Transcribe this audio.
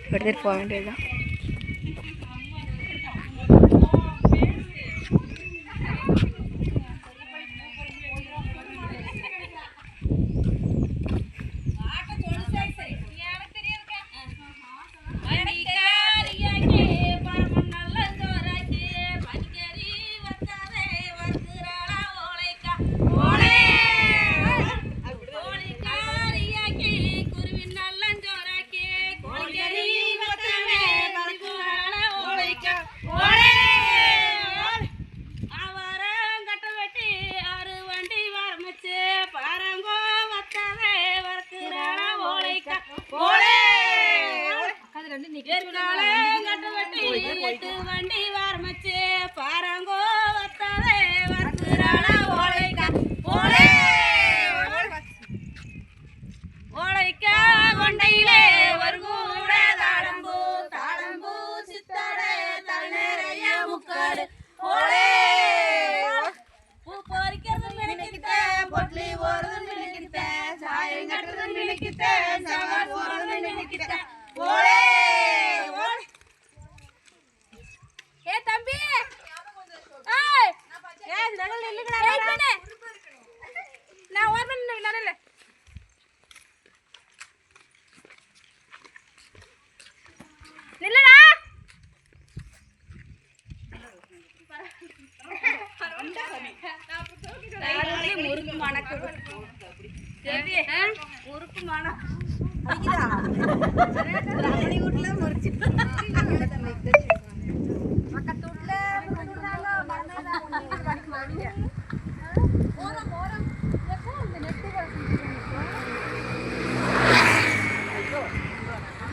எடுத்துகிட்டு போக வேண்டியதுதான். வண்டி வரமச்சு பாராங்கோ வத்தவே வர்க்குறாள ஓலைக்கா ஓலே ஓலைக்கா கொண்டையிலே ஒரு கூட தாளம்பூ தாளம்பூ சித்தடே தல் நிறைய முக்காடு ஓலே பூ பொறிக்கிறது மினுக்கிட்டேன் பொட்லி போறது மினுக்கிட்டேன் சாயம் கட்டுறது மினுக்கிட்டேன் சவா போறது மினுக்கிட்டேன் ஓலே முறுக்கு மணக்கு முறுக்கு மணம்